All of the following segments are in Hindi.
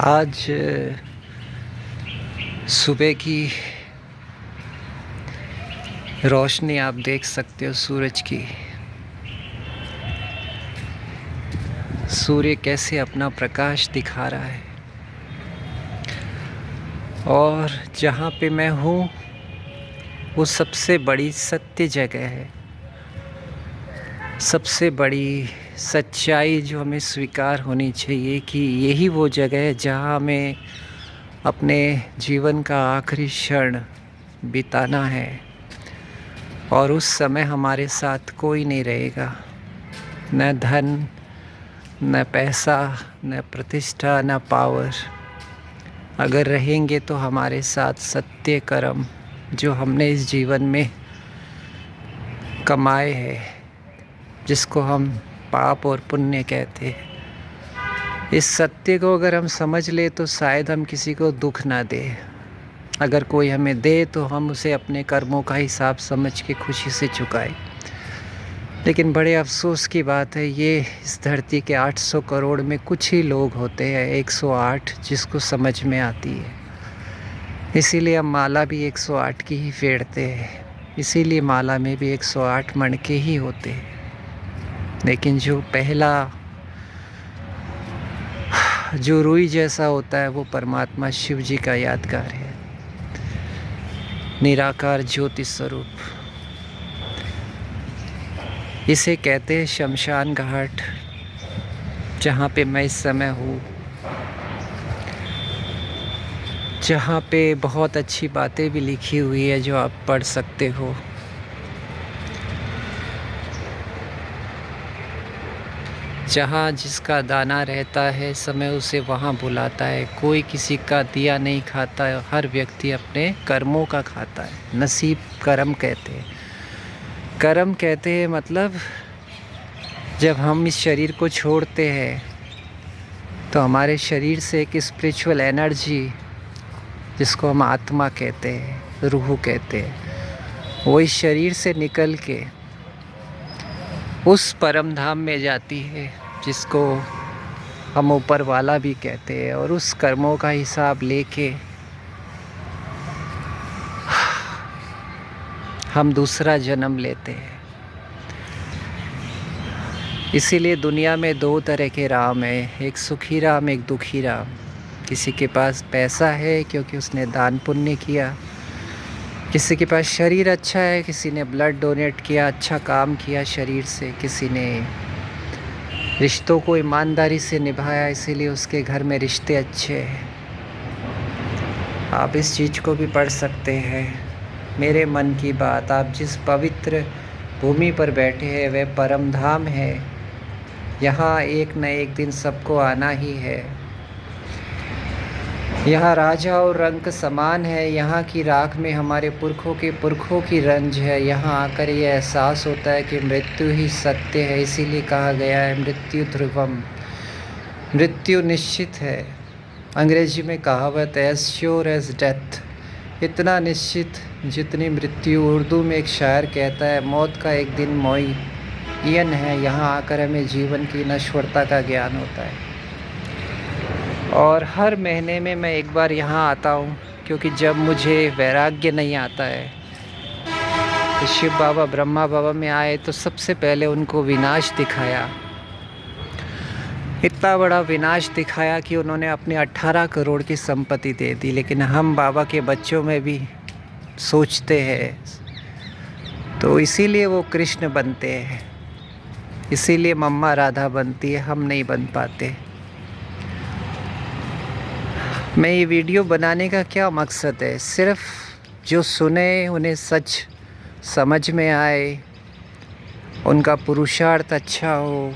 आज सुबह की रोशनी आप देख सकते हो सूरज की। सूर्य कैसे अपना प्रकाश दिखा रहा है और जहाँ पे मैं हूँ वो सबसे बड़ी सत्य जगह है। सबसे बड़ी सच्चाई जो हमें स्वीकार होनी चाहिए कि यही वो जगह है जहाँ हमें अपने जीवन का आखिरी क्षण बिताना है और उस समय हमारे साथ कोई नहीं रहेगा, न धन, न पैसा, न प्रतिष्ठा, न पावर। अगर रहेंगे तो हमारे साथ सत्य कर्म जो हमने इस जीवन में कमाए हैं, जिसको हम पाप और पुण्य कहते हैं। इस सत्य को अगर हम समझ ले तो शायद हम किसी को दुख ना दे। अगर कोई हमें दे तो हम उसे अपने कर्मों का हिसाब समझ के खुशी से चुकाए। लेकिन बड़े अफसोस की बात है, ये इस धरती के 800 करोड़ में कुछ ही लोग होते हैं, 108, जिसको समझ में आती है। इसीलिए हम माला भी 108 की ही फेरते हैं, इसीलिए माला में भी 108 मणके ही होते हैं। लेकिन जो पहला जो रुई जैसा होता है वो परमात्मा शिव जी का यादगार है, निराकार ज्योति स्वरूप। इसे कहते हैं शमशान घाट, जहाँ पे मैं इस समय हूँ, जहाँ पे बहुत अच्छी बातें भी लिखी हुई है जो आप पढ़ सकते हो। जहाँ जिसका दाना रहता है समय उसे वहाँ बुलाता है। कोई किसी का दिया नहीं खाता है, हर व्यक्ति अपने कर्मों का खाता है। नसीब कर्म कहते हैं। कर्म कहते हैं मतलब जब हम इस शरीर को छोड़ते हैं तो हमारे शरीर से एक स्पिरिचुअल एनर्जी, जिसको हम आत्मा कहते हैं, रूह कहते हैं, वो इस शरीर से निकल के उस परम धाम में जाती है जिसको हम ऊपर वाला भी कहते हैं। और उस कर्मों का हिसाब लेके हम दूसरा जन्म लेते हैं। इसीलिए दुनिया में दो तरह के राम हैं, एक सुखी राम, एक दुखी राम। किसी के पास पैसा है क्योंकि उसने दान पुण्य किया, किसी के पास शरीर अच्छा है, किसी ने ब्लड डोनेट किया, अच्छा काम किया शरीर से, किसी ने रिश्तों को ईमानदारी से निभाया, इसीलिए उसके घर में रिश्ते अच्छे हैं। आप इस चीज़ को भी पढ़ सकते हैं। मेरे मन की बात, आप जिस पवित्र भूमि पर बैठे हैं वह परम धाम है। यहाँ एक न एक दिन सबको आना ही है। यहाँ राजा और रंक समान है। यहाँ की राख में हमारे पुरखों की रंज है। यहाँ आकर ये एहसास होता है कि मृत्यु ही सत्य है। इसीलिए कहा गया है मृत्यु ध्रुवम, मृत्यु निश्चित है। अंग्रेजी में कहावत है एज श्योर एज डेथ, इतना निश्चित जितनी मृत्यु। उर्दू में एक शायर कहता है मौत का एक दिन मुअय्यन है। यहाँ आकर हमें जीवन की नश्वरता का ज्ञान होता है। और हर महीने में मैं एक बार यहाँ आता हूँ, क्योंकि जब मुझे वैराग्य नहीं आता है तो शिव बाबा ब्रह्मा बाबा में आए तो सबसे पहले उनको विनाश दिखाया। इतना बड़ा विनाश दिखाया कि उन्होंने अपनी 18 करोड़ की संपत्ति दे दी। लेकिन हम बाबा के बच्चों में भी सोचते हैं, तो इसीलिए वो कृष्ण बनते हैं, इसीलिए मम्मा राधा बनती है, हम नहीं बन पाते। मैं ये वीडियो बनाने का क्या मकसद है, सिर्फ जो सुने उन्हें सच समझ में आए, उनका पुरुषार्थ अच्छा हो।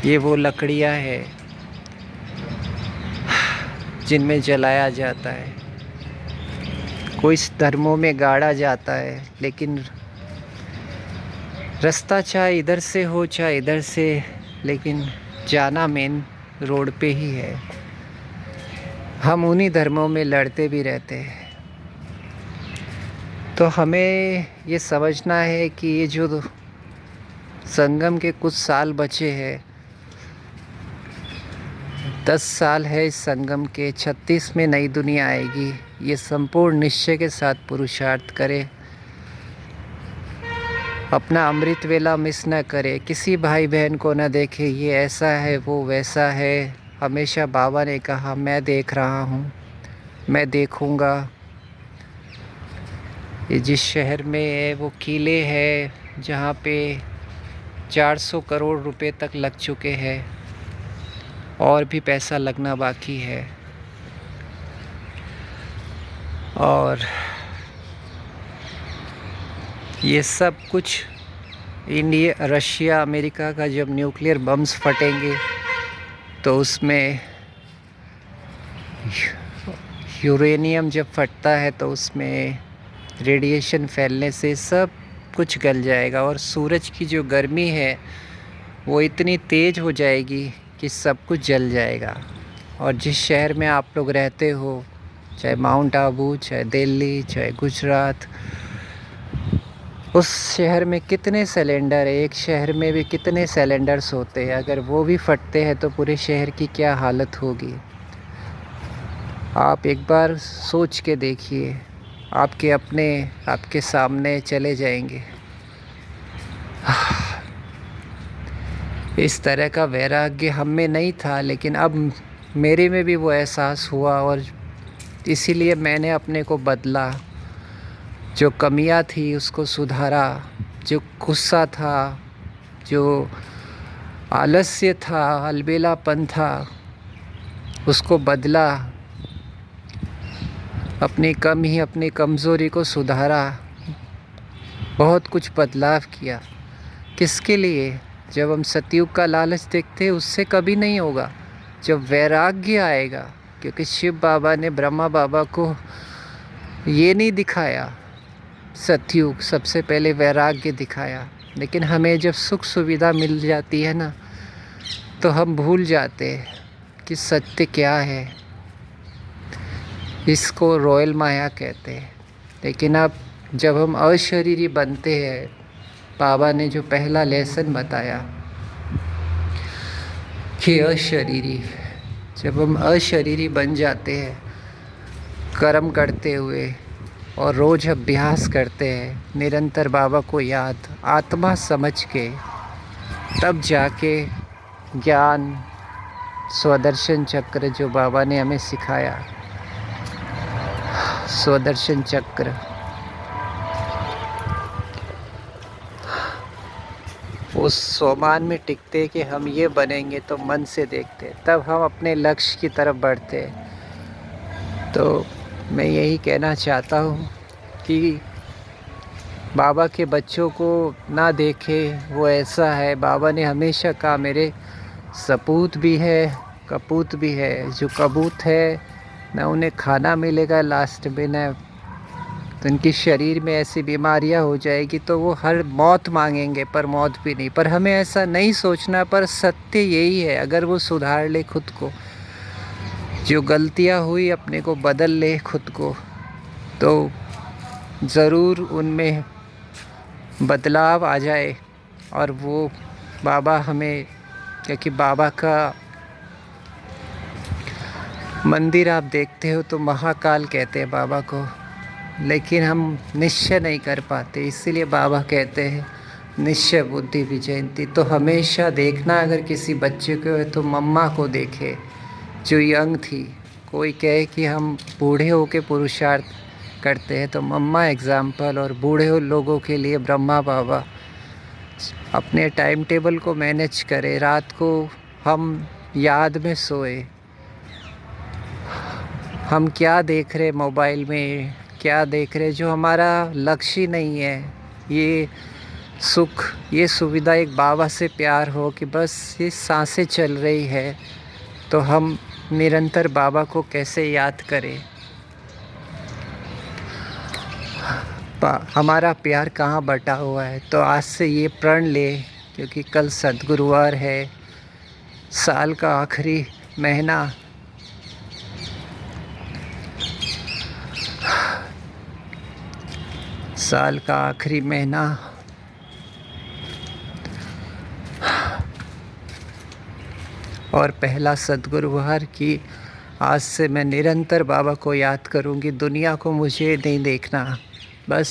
ये वो लकड़ियाँ हैं जिनमें जलाया जाता है, कोई धर्मों में गाड़ा जाता है, लेकिन रास्ता चाहे इधर से हो चाहे इधर से, लेकिन जाना मेन रोड पे ही है। हम उन्हीं धर्मों में लड़ते भी रहते हैं। तो हमें ये समझना है कि ये जो संगम के कुछ साल बचे हैं, 10 साल है इस संगम के, 36 में नई दुनिया आएगी। ये संपूर्ण निश्चय के साथ पुरुषार्थ करे, अपना अमृत वेला मिस न करे, किसी भाई बहन को न देखे ये ऐसा है वो वैसा है। हमेशा बाबा ने कहा मैं देख रहा हूँ, मैं देखूँगा। ये जिस शहर में है वो किले हैं जहाँ पे 400 करोड़ रुपए तक लग चुके हैं और भी पैसा लगना बाकी है। और ये सब कुछ इंडिया, रशिया, अमेरिका का जब न्यूक्लियर बम्स फटेंगे तो उसमें यूरेनियम जब फटता है तो उसमें रेडिएशन फैलने से सब कुछ गल जाएगा और सूरज की जो गर्मी है वो इतनी तेज़ हो जाएगी कि सब कुछ जल जाएगा। और जिस शहर में आप लोग रहते हो, चाहे माउंट आबू, चाहे दिल्ली, चाहे गुजरात, उस शहर में कितने सिलेंडर है, एक शहर में भी कितने सिलेंडर्स होते हैं, अगर वो भी फटते हैं तो पूरे शहर की क्या हालत होगी। आप एक बार सोच के देखिए, आपके अपने आपके सामने चले जाएंगे। इस तरह का वैराग्य हम में नहीं था, लेकिन अब मेरे में भी वो एहसास हुआ और इसीलिए मैंने अपने को बदला। जो कमियां थी उसको सुधारा, जो गुस्सा था, जो आलस्य था, अलबेलापन था, उसको बदला। अपनी कमज़ोरी को सुधारा, बहुत कुछ बदलाव किया। किसके लिए? जब हम सतयुग का लालच देखते उससे कभी नहीं होगा, जब वैराग्य आएगा। क्योंकि शिव बाबा ने ब्रह्मा बाबा को ये नहीं दिखाया सतयुग, सबसे पहले वैराग्य दिखाया। लेकिन हमें जब सुख सुविधा मिल जाती है ना, तो हम भूल जाते हैं कि सत्य क्या है। इसको रॉयल माया कहते हैं। लेकिन अब जब हम अशरीरी बनते हैं, बाबा ने जो पहला लेसन बताया कि अशरीरी, जब हम अशरीरी बन जाते हैं कर्म करते हुए और रोज़ अभ्यास करते हैं निरंतर बाबा को याद, आत्मा समझ के, तब जाके ज्ञान, स्वदर्शन चक्र जो बाबा ने हमें सिखाया, स्वदर्शन चक्र, उस सोमान में टिकते कि हम ये बनेंगे तो मन से देखते, तब हम अपने लक्ष्य की तरफ बढ़ते। तो मैं यही कहना चाहता हूँ कि बाबा के बच्चों को ना देखे वो ऐसा है। बाबा ने हमेशा कहा मेरे सपूत भी है, कपूत भी है। जो कबूत है ना उन्हें खाना मिलेगा लास्ट में, ना तो उनकी शरीर में ऐसी बीमारियां हो जाएगी तो वो हर मौत मांगेंगे, पर मौत भी नहीं। पर हमें ऐसा नहीं सोचना, पर सत्य यही है, अगर वो सुधार ले खुद को, जो गलतियां हुई अपने को बदल ले खुद को, तो ज़रूर उनमें बदलाव आ जाए। और वो बाबा हमें, क्योंकि बाबा का मंदिर आप देखते हो तो महाकाल कहते हैं बाबा को, लेकिन हम निश्चय नहीं कर पाते, इसीलिए बाबा कहते हैं निश्चय बुद्धि विजयंती। तो हमेशा देखना, अगर किसी बच्चे को है तो मम्मा को देखे जो यंग थी। कोई कहे कि हम बूढ़े होके पुरुषार्थ करते हैं तो मम्मा एग्ज़ाम्पल, और बूढ़े लोगों के लिए ब्रह्मा बाबा। अपने टाइम टेबल को मैनेज करें, रात को हम याद में सोए, हम क्या देख रहे मोबाइल में, क्या देख रहे जो हमारा लक्ष्य नहीं है। ये सुख, ये सुविधा एक बाबा से प्यार हो कि बस ये सांसें चल रही है, तो हम निरंतर बाबा को कैसे याद करें। हमारा प्यार कहाँ बटा हुआ है। तो आज से ये प्रण ले, क्योंकि कल सद्गुरुवार है, साल का आखिरी महीना, साल का आखिरी महीना, और पहला सद्गुरुवार कि आज से मैं निरंतर बाबा को याद करूँगी। दुनिया को मुझे नहीं देखना, बस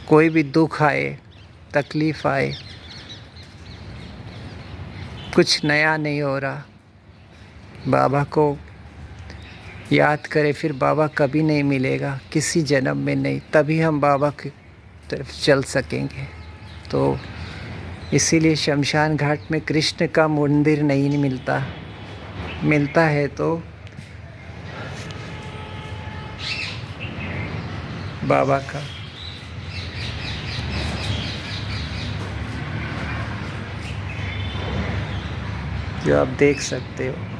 कोई भी दुख आए, तकलीफ़ आए, कुछ नया नहीं हो रहा, बाबा को याद करें। फिर बाबा कभी नहीं मिलेगा, किसी जन्म में नहीं, तभी हम बाबा की तरफ चल सकेंगे। तो इसीलिए शमशान घाट में कृष्ण का मंदिर नहीं मिलता, मिलता है तो बाबा का। जो आप देख सकते हो।